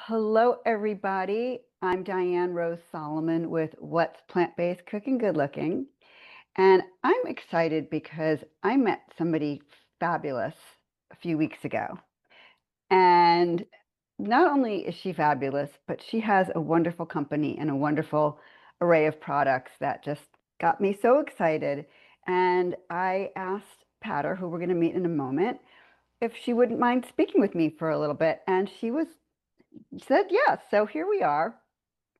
Hello, everybody. I'm Diane Rose-Solomon with What's Plant-Based Cooking Good Looking. And I'm excited because I met somebody fabulous a few weeks ago. And not only is she fabulous, but she has a wonderful company and a wonderful array of products that just got me so excited. And I asked Patter, who we're going to meet in a moment, if she wouldn't mind speaking with me for a little bit. And she said yes. So here we are.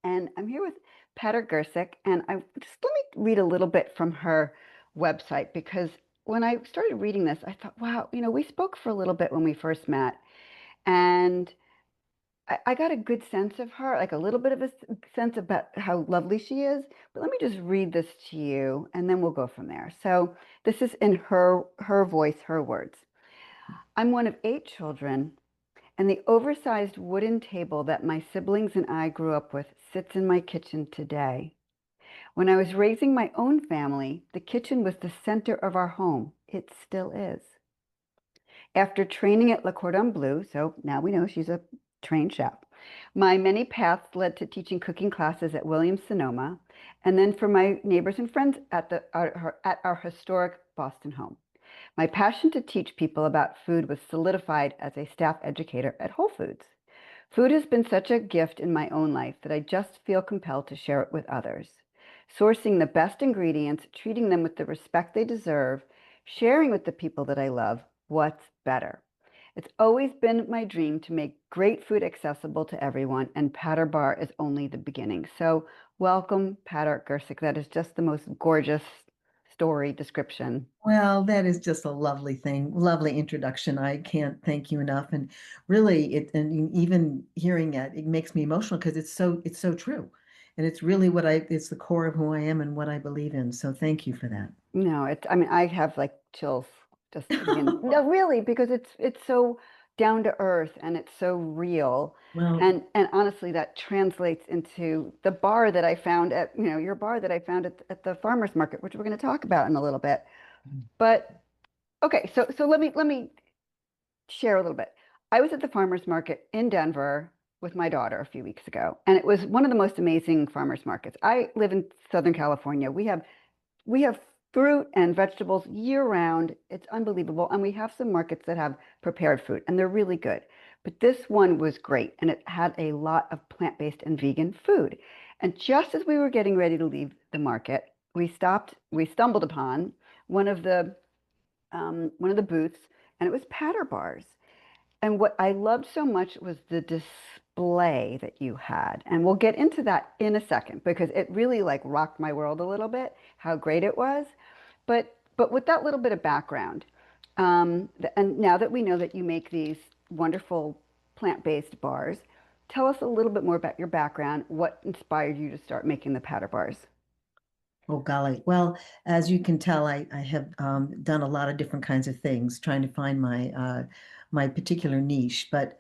And I'm here with Patter Gersuk. And I just let me read a little bit from her website because when I started reading this, I thought, wow, we spoke for a little bit when we first met. And I got a good sense of her, like a little bit of a sense about how lovely she is. But let me just read this to you and then we'll go from there. So this is in her voice, her words. I'm one of 8 children, and the oversized wooden table that my siblings and I grew up with sits in my kitchen today. When I was raising my own family, the kitchen was the center of our home. It still is. After training at Cordon Bleu, so now we know she's a trained chef, my many paths led to teaching cooking classes at Williams-Sonoma, and then for my neighbors and friends at our historic Boston home. My passion to teach people about food was solidified as a staff educator at Whole Foods. Food has been such a gift in my own life that I just feel compelled to share it with others. Sourcing the best ingredients, treating them with the respect they deserve, sharing with the people that I love, what's better? It's always been my dream to make great food accessible to everyone, and Patter Bar is only the beginning. So welcome, Patter Gersuk. That is just the most gorgeous story description. Well, that is just a lovely thing, lovely introduction. I can't thank you enough. And really, and even hearing it, it makes me emotional because it's so true. And it's really it's the core of who I am and what I believe in. So thank you for that. No, I mean, I have like chills just again. No, really, because it's so down to earth and it's so real. Well, And honestly, that translates into the bar that I found at, your bar that I found at the farmer's market, which we're going to talk about in a little bit. But okay, so let me share a little bit. I was at the farmer's market in Denver with my daughter a few weeks ago, and it was one of the most amazing farmers markets. I live in Southern California. We have fruit and vegetables year round. It's unbelievable. And we have some markets that have prepared food and they're really good. But this one was great and it had a lot of plant-based and vegan food. And just as we were getting ready to leave the market, we stumbled upon one of the booths, and it was Patter bars. And what I loved so much was the display that you had. And we'll get into that in a second because it really like rocked my world a little bit, how great it was. But with that little bit of background, and now that we know that you make these wonderful plant-based bars, tell us a little bit more about your background. What inspired you to start making the Patter bars? oh golly. Well, as you can tell, I have done a lot of different kinds of things, trying to find my particular niche. But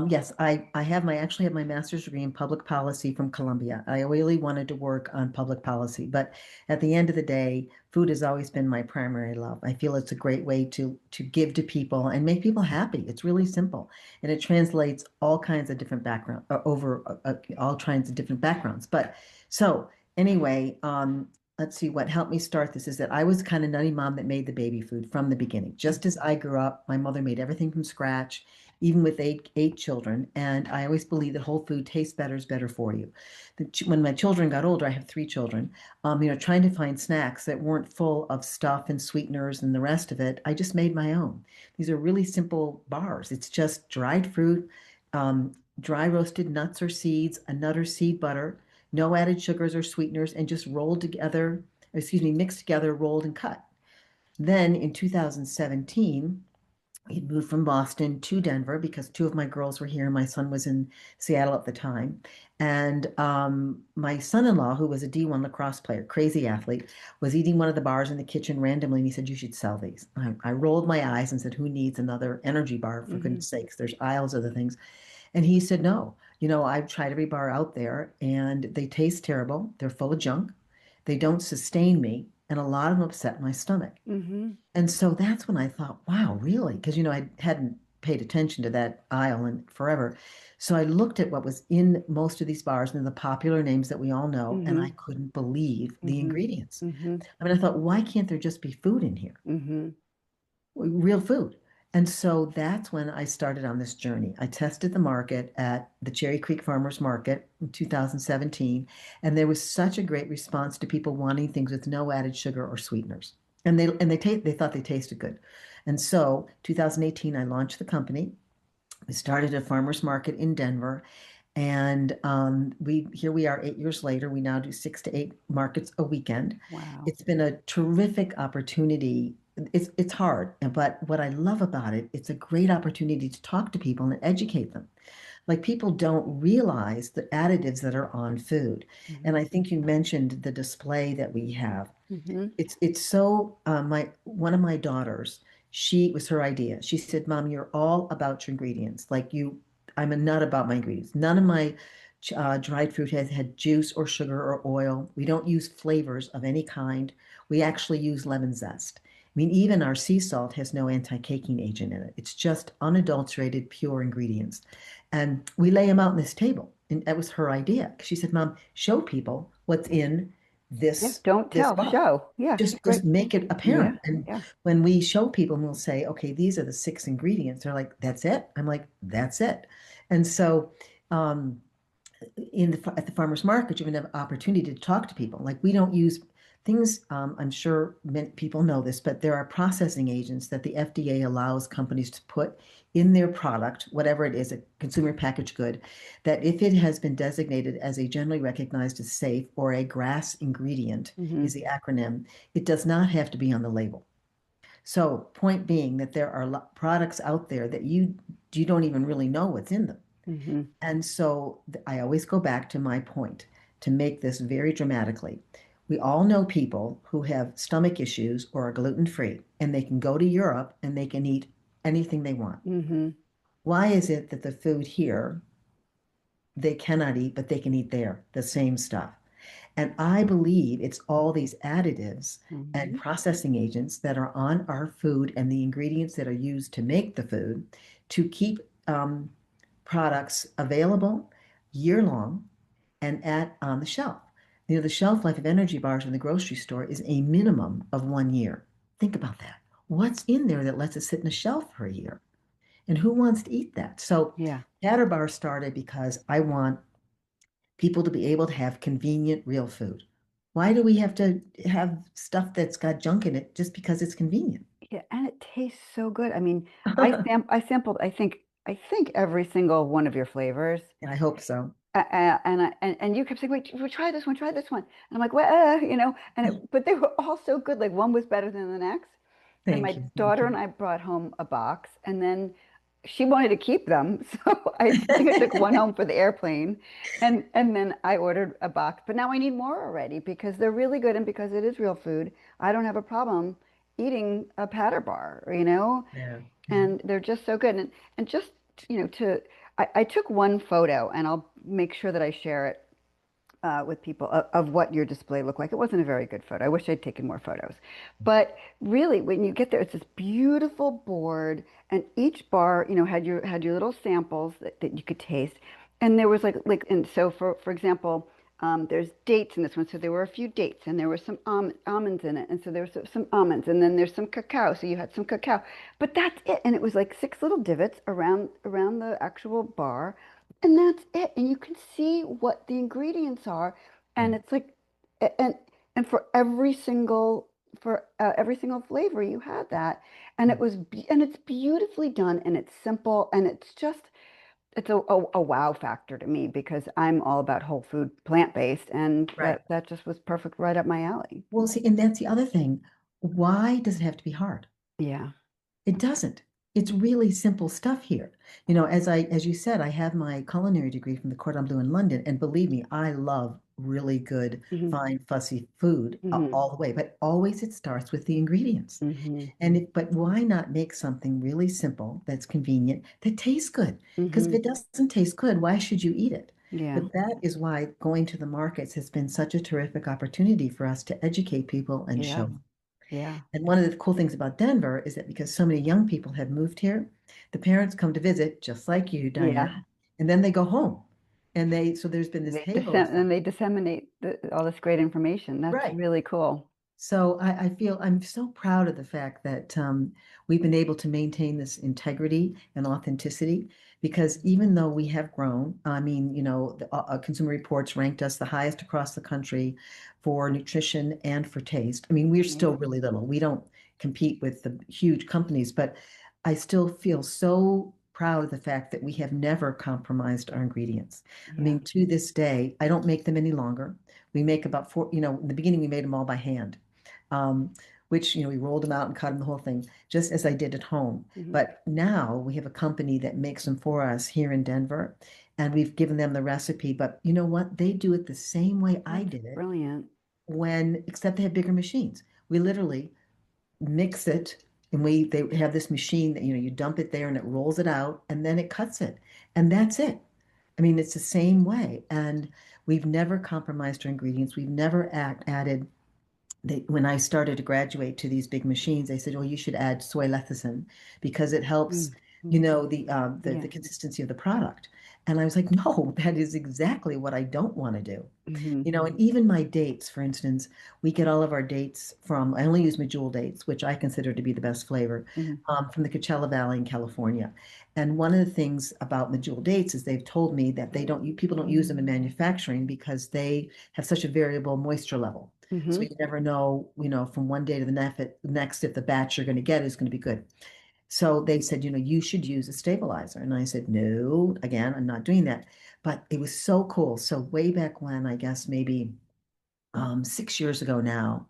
yes, I actually have my master's degree in public policy from Columbia. I really wanted to work on public policy, but at the end of the day, food has always been my primary love. I feel it's a great way to give to people and make people happy. It's really simple, and it translates all kinds of different background over all kinds of different backgrounds. But so anyway, let's see, what helped me start this is that I was the kind of nutty mom that made the baby food from the beginning. Just as I grew up, my mother made everything from scratch, even with eight children. And I always believe that whole food tastes better is better for you. When my children got older, I have 3 children, trying to find snacks that weren't full of stuff and sweeteners and the rest of it, I just made my own. These are really simple bars. It's just dried fruit, um, dry roasted nuts or seeds, a nut or seed butter, no added sugars or sweeteners, and just rolled together, excuse me, mixed together, rolled and cut. Then in 2017, we moved from Boston to Denver because 2 of my girls were here. My son was in Seattle at the time. And my son-in-law, who was a D1 lacrosse player, crazy athlete, was eating one of the bars in the kitchen randomly. And he said, "You should sell these." I rolled my eyes and said, "Who needs another energy bar? For Hmm. goodness sakes, there's aisles of the things." And he said, "No, I've tried every bar out there and they taste terrible. They're full of junk. They don't sustain me. And a lot of them upset my stomach." Hmm. And so that's when I thought, wow, really? Because, I hadn't paid attention to that aisle in forever. So I looked at what was in most of these bars and the popular names that we all know, and I Mhm. couldn't believe the Mhm. ingredients. Mhm. I mean, I thought, why can't there just be food in here? Mhm. Real food. And so that's when I started on this journey. I tested the market at the Cherry Creek Farmers Market in 2017, and there was such a great response to people wanting things with no added sugar or sweeteners. They thought they tasted good. And so 2018, I launched the company. We started a farmers market in Denver, and we are 8 years later. We now do 6 to 8 markets a weekend. Wow. It's been a terrific opportunity. It's hard, but what I love about it, it's a great opportunity to talk to people and educate them. Like people don't realize the additives that are on food. And Mhm. I think you mentioned the display that we have. Mhm. It's so my one of my daughters, she was her idea. She said, "Mom, you're all about your ingredients. Like you, I'm a nut about my ingredients. None of my dried fruit has had juice or sugar or oil. We don't use flavors of any kind. We actually use lemon zest. I mean, even our sea salt has no anti-caking agent in it. It's just unadulterated, pure ingredients. And we lay them out on this table. And that was her idea. She said, Mom, show people what's in Yeah. this Don't this tell. bar. Show. Yeah. Just Great. make it Yeah. apparent. And Yeah. when we show people and we'll say, okay, these are the 6 ingredients, they're like, that's it. I'm like, that's it. And so um, at the farmers market, you have an opportunity to talk to people. Like we don't use things. I'm sure many people know this, but there are processing agents that the FDA allows companies to put in their product, whatever it is, a consumer packaged good, that if it has been designated as a generally recognized as safe or a GRAS ingredient Mhm. is the acronym, it does not have to be on the label. So, point being that there are products out there that you don't even really know what's in them. Mhm. And so I always go back to my point to make this very dramatically. We all know people who have stomach issues or are gluten free, and they can go to Europe and they can eat anything they want. Mhm. Why is it that the food here they cannot eat, but they can eat there, the same stuff? And I believe it's all these additives and Mhm. processing agents that are on our food and the ingredients that are used to make the food to keep products available year long and at on the shelf. The shelf life of energy bars in the grocery store is a minimum of 1 year. Think about that. What's in there that lets it sit in a shelf for a year? And who wants to eat that? So Yeah. Patter Bar started because I want people to be able to have convenient, real food. Why do we have to have stuff that's got junk in it just because it's convenient? Yeah. And it tastes so good. I mean, I sampled, I think every single one of your flavors. I hope so. And you kept saying, wait, try this one, try this one. And I'm like, well, but they were all so good. Like one was better than the next. And Thank my you. Thank daughter and you. I brought home a box, and then she wanted to keep them. So I think I took one home for the airplane, and then I ordered a box. But now I need more already because they're really good, and because it is real food, I don't have a problem eating a Patter bar. Yeah. Yeah. And they're just so good. And just, I took one photo, and I'll make sure that I share it with people of what your display looked like. It wasn't a very good photo. I wish I'd taken more photos. But really, when you get there, it's this beautiful board, and each bar, had your little samples that you could taste. And there was and so for example, there's dates in this one, so there were a few dates, and there were some almonds in it, and so there was some almonds, and then there's some cacao, so you had some cacao, but that's it. And it was like six little divots around the actual bar, and that's it. And you can see what the ingredients are. Yeah. And it's like, and and for every single flavor, you had that. And it's beautifully done, and it's simple, and it's a wow factor to me because I'm all about whole food, plant-based, and Right. that just was perfect right up my alley. Well, see, and that's the other thing. Why does it have to be hard? Yeah. It doesn't. It's really simple stuff here. As you said, I have my culinary degree from the Cordon Bleu in London, and believe me, I love really good, Hmm. fine, fussy food Hmm. all the way. But always it starts with the ingredients. Hmm. But why not make something really simple that's convenient that tastes good? Because if Hmm. it doesn't taste good, why should you eat it? Yeah. But that is why going to the markets has been such a terrific opportunity for us to educate people and show Yeah. them. Yeah. And one of the cool things about Denver is that because so many young people have moved here, The parents come to visit, just like you, Yeah. Diane, and then they go home. So there's been this halo And effect. they disseminate all this great information. That's Right. really cool. So I feel I'm so proud of the fact that we've been able to maintain this integrity and authenticity because even though we have grown, I mean, the Consumer Reports ranked us the highest across the country for nutrition and for taste. I mean, we're still Amazing. really little. We don't compete with the huge companies, but I still feel so proud of the fact that we have never compromised our ingredients. I Yeah. mean, to this day, I don't make them any longer. We make about four, in the beginning, we made them all by hand, um, which, we rolled them out and cut them the whole thing, just as I did at home. Hmm. But now we have a company that makes them for us here in Denver, and we've given them the recipe. But you know what? They do it the same way I That's did it brilliant. except they have bigger machines. We literally mix it, and they have this machine that, you dump it there and it rolls it out, and then it cuts it. And that's it. I mean, it's the same way. And we've never compromised our ingredients. We've never added when I started to graduate to these big machines, they said, "Well, you should add soy lecithin because it helps, Mm-hmm. the Yeah. consistency of the product." And I was like, "No, that is exactly what I don't want to do." Hmm. And even my dates, for instance, we get all of our dates from, I only use Medjool dates, which I consider to be the best flavor, Hmm. from the Coachella Valley in California. And one of the things about Medjool dates is they've told me that people don't use them in manufacturing because they have such a variable moisture level. So Hmm. you never know, from one day to the next if the batch you're going to get is going to be good. So they said, you should use a stabilizer. And I said, no, again, I'm not doing that. But it was so cool. So way back when, I guess maybe 6 years ago now,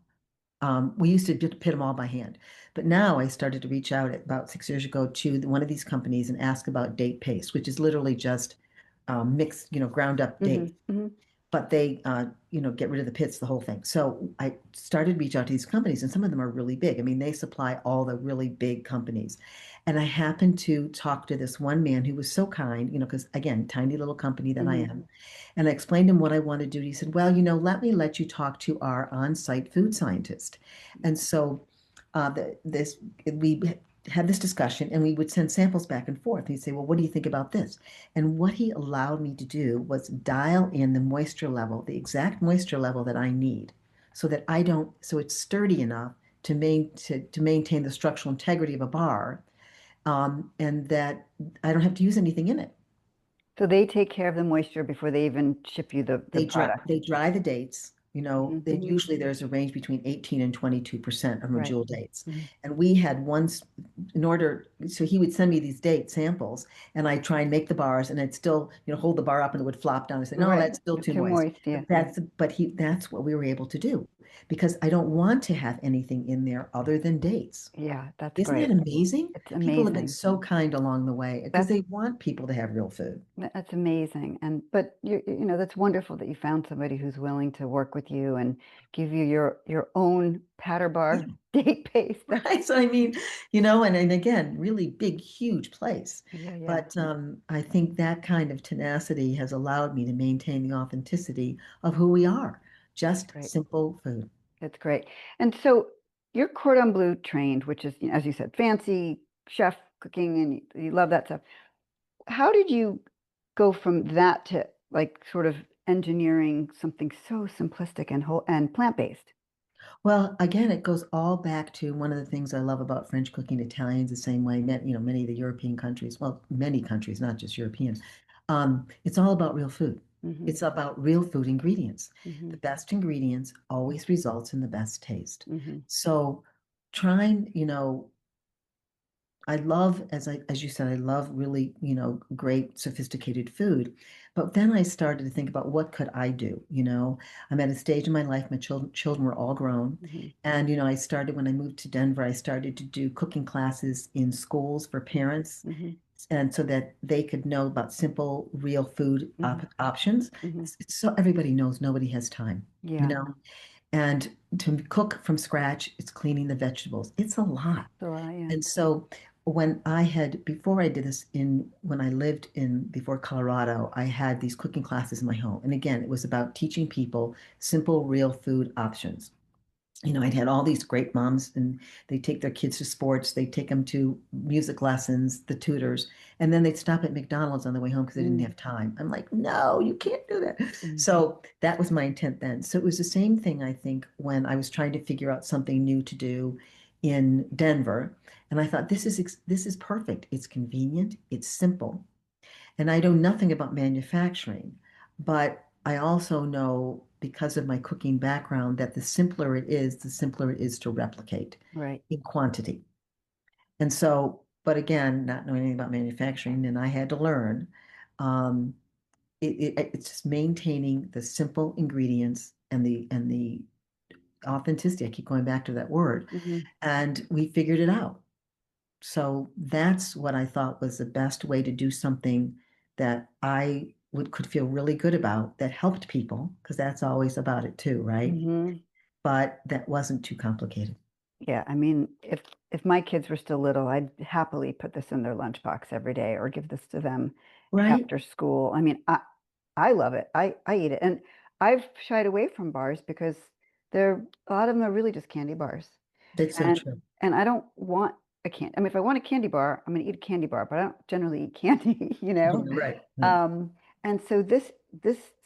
we used to pit them all by hand. But now I started to reach out about 6 years ago to one of these companies and ask about date paste, which is literally just mixed, ground up Hmm. dates, Hmm. but they get rid of the pits, the whole thing. So I started to reach out to these companies, and some of them are really big. I mean, they supply all the really big companies. And I happened to talk to this one man who was so kind, because again, tiny little company that I Hmm. am. And I explained to him what I wanted to do. He said, "Well, let you talk to our on-site food scientist." And so this we had this discussion, and we would send samples back and forth. He'd say, "Well, what do you think about this?" And what he allowed me to do was dial in the moisture level, the exact moisture level that I need, so it's sturdy enough to maintain the structural integrity of a bar, and that I don't have to use anything in it. So they take care of the moisture before they even ship you the product. They dry the dates. Hmm. Usually there's a range between 18 and 22% of Right. Medjool dates. Hmm. And we had once, so he would send me these date samples, and I'd try and make the bars, and I'd still, hold the bar up, and it would flop down. I said, "No, Right. that's still It's too too moist." moist. Yeah. That's what we were able to do because I don't want to have anything in there other than dates. Yeah. That's Isn't that great. amazing? It's People have been amazing. so kind along the way because That's they want people to have real food. that's amazing. But that's wonderful that you found somebody who's willing to work with you and give you your own Patter Yeah. bar date paste. That's Right. So I mean, and again, really big, huge place. yeah, yeah. But I think that kind of tenacity has allowed me to maintain the authenticity of who we are, That's just great. simple food. That's great. And so you're Cordon Bleu trained, which is, as you said, fancy chef cooking, and you love that stuff. How did you go from that to like sort of engineering something so simplistic and whole and plant-based? Well, again, it goes all back to one of the things I love about French cooking, Italians the same way, many of the European countries, well, many countries, not just European. It's all about real food. Hmm. It's about real food ingredients. Hmm. The best ingredients always results in the best taste. Hmm. So trying, I love, as you said, I love really, great sophisticated food. But then I started to think about what could I do? I'm at a stage in my life, my children were all grown. Hmm. And, I started when I moved to Denver, I started to do cooking classes in schools for parents. Hmm. And so that they could know about simple, real food Hmm. options. Hmm. So everybody knows nobody has time, you Yeah. know? And to cook from scratch, it's cleaning the vegetables. It's a lot. So yeah. And so before I did this when I lived before Colorado, I had these cooking classes in my home. And again, it was about teaching people simple, real food options. I'd had all these great moms and they take their kids to sports, they take them to music lessons, the tutors, and then they'd stop at McDonald's on the way home because they didn't Mm, have time. I'm like, no, you can't do that. mm, So that was my intent then. So it was the same thing, I think, when I was trying to figure out something new to do in Denver. And I thought, this is perfect. It's convenient, it's simple. And I know nothing about manufacturing, but I also know because of my cooking background that the simpler it is, the simpler it is to replicate right. in quantity. And so, but again, not knowing anything about manufacturing, and I had to learn, um, it's just maintaining the simple ingredients and the authenticity. I keep going back to that word, Hmm. and we figured it out. So that's what I thought was the best way to do something that I could feel really good about that helped people, because that's always about it too, right? Hmm. But that wasn't too complicated. Yeah, I mean, if my kids were still little, I'd happily put this in their lunchbox every day or give this to them Right? after school. I mean, I love it. I eat it. And I've shied away from bars because they're a lot of them are really just candy bars. That's so And true. and I don't want a candy. I mean, if I want a candy bar, I'm going to eat a candy bar, but I don't generally eat candy, you know? Right. Right. Um, and so this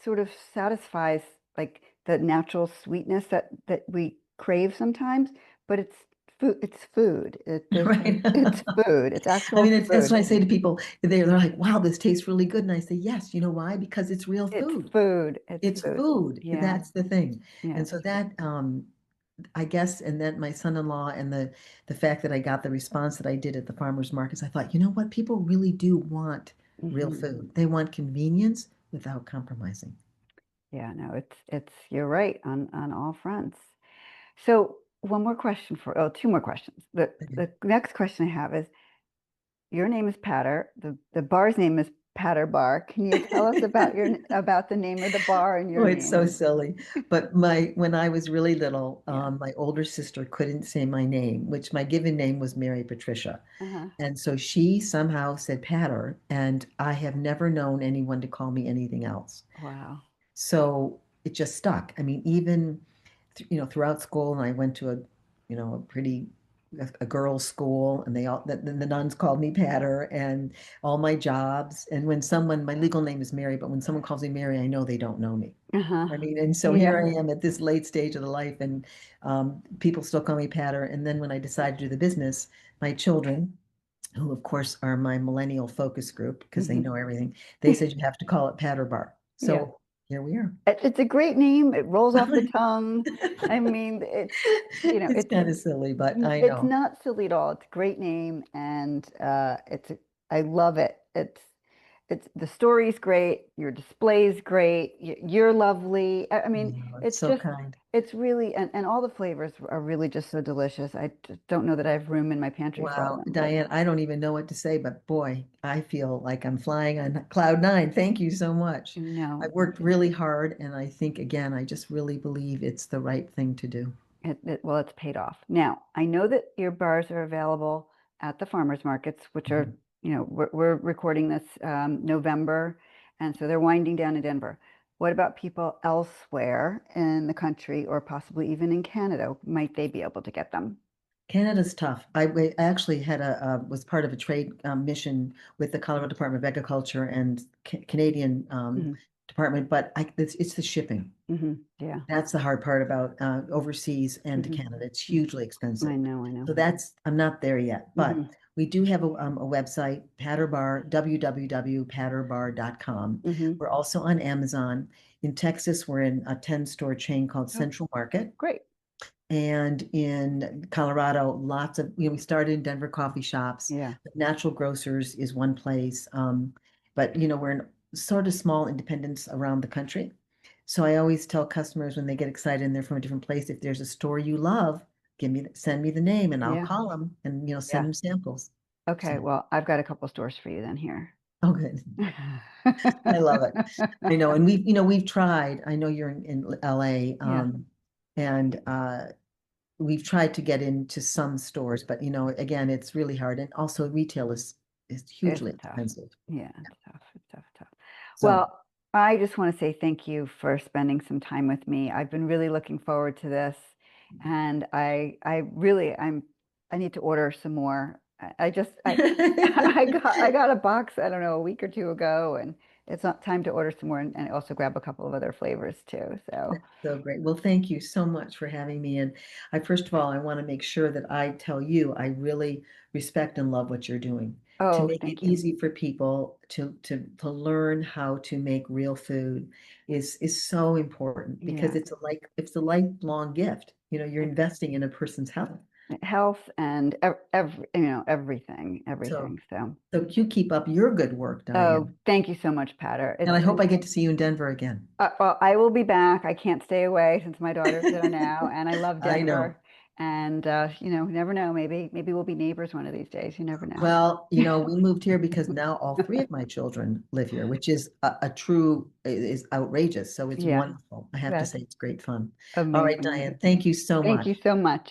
sort of satisfies like the natural sweetness that we crave sometimes, but it's food. It's food. Right. It's food. It's I actual mean, that's food. what I say to people. They're like, wow, this tastes really good. And I say, yes, you know why? Because it's real It's food. food. It's It's food. food. Yeah. That's the thing. Yeah. And so that I guess, and then my son-in-law and the fact that I got the response that I did at the farmers markets, I thought, you know what? People really do want real Hmm. food. They want convenience without compromising. Yeah. No, it's you're right on all fronts. So one more question two more questions. Okay. The next question I have is your name is Patter. The bar's name is Patter Bar. Can you tell us about the name of the bar and Oh, your it's so name? silly. But when I was really little, Yeah. my older sister couldn't say my name, which my given name was Mary Patricia. Uh-huh. And so she somehow said Patter, and I have never known anyone to call me anything else. Wow. So it just stuck. I mean, even throughout school, and I went to a pretty a girls' school, and the nuns called me Patter, and all my jobs. And when my legal name is Mary, but when someone calls me Mary, I know they don't know me. Uh-huh. I mean, and so here Yeah. I am at this late stage of the life, and people still call me Patter. And then when I decided to do the business, my children, who of course are my millennial focus group because they Hmm. know everything, they said you have to call it Patter Bar. Yeah. So here we are. It's a great name. It rolls off the tongue. I mean, It's kind of silly, but I it's know. not silly at all. It's a great name, and I love it. It's the story's great. Your display's great. You're lovely. I mean, No, it's it's so just kind. it's really and all the flavors are really just so delicious. I just don't know that I have room in my pantry for Wow, them, but Diane, I don't even know what to say, but boy, I feel like I'm flying on cloud nine. Thank you so much. I no, worked really hard, and I think, again, I just really believe it's the right thing to do. well, it's paid off. Now, I know that your bars are available at the farmers markets, which are, Mhm. we're recording this November, and so they're winding down in Denver. What about people elsewhere in the country or possibly even in Canada? Might they be able to get them? Canada's tough. I actually had was part of a trade mission with the Colorado Department of Agriculture and Canadian Hmm. department, but it's the shipping. Hmm. Yeah. That's the hard part about overseas and to Hmm. Canada. It's Hmm. hugely expensive. I know, I So know. I'm not there yet, but Hmm. we do have a website, Patterbar, www.patterbar.com. Hmm. We're also on Amazon. In Texas, we're in a 10-store chain called Oh, Central Market. great. And in Colorado, lots of, we started in Denver coffee shops. Yeah. Natural Grocers is one place. But, we're in sort of small independents around the country. So I always tell customers when they get excited and they're from a different place, if there's a store you love, send me the name and I'll Yeah. call them and, send Yeah. them samples. Okay. So, Well, I've got a couple stores for you then here. oh, good. I love it. I know. And we've tried, I know you're in LA, Yeah. and we've tried to get into some stores, but again, it's really hard. And also retail is It's hugely tough. expensive. Yeah, it's tough. It's tough, tough. So Well, I just want to say thank you for spending some time with me. I've been really looking forward to this, and I need to order some more. I got a box, I don't know, a week or two ago, and it's not time to order some more and also grab a couple of other flavors too. So, So great. Well, thank you so much for having me. And first of all, I want to make sure that I tell you I really respect and love what you're doing to oh, make it thank you. easy for people to learn how to make real food is so important because Yeah. it's a lifelong gift. You're investing in a person's health. Health and everything, So everything. So, so you keep up your good work, oh, Diane. thank you so much, Patter. And It's I hope been I get to see you in Denver again. well, I will be back. I can't stay away since my daughter's there now, and I love I know. Denver. And you never know. Maybe we'll be neighbors one of these days. You never know. Well, we moved here because now all three of my children live here, which is a true, is outrageous. So it's Yeah, wonderful. I have to that's say it's great fun. All right, amazing. Diane, thank you so Thank much. you so much.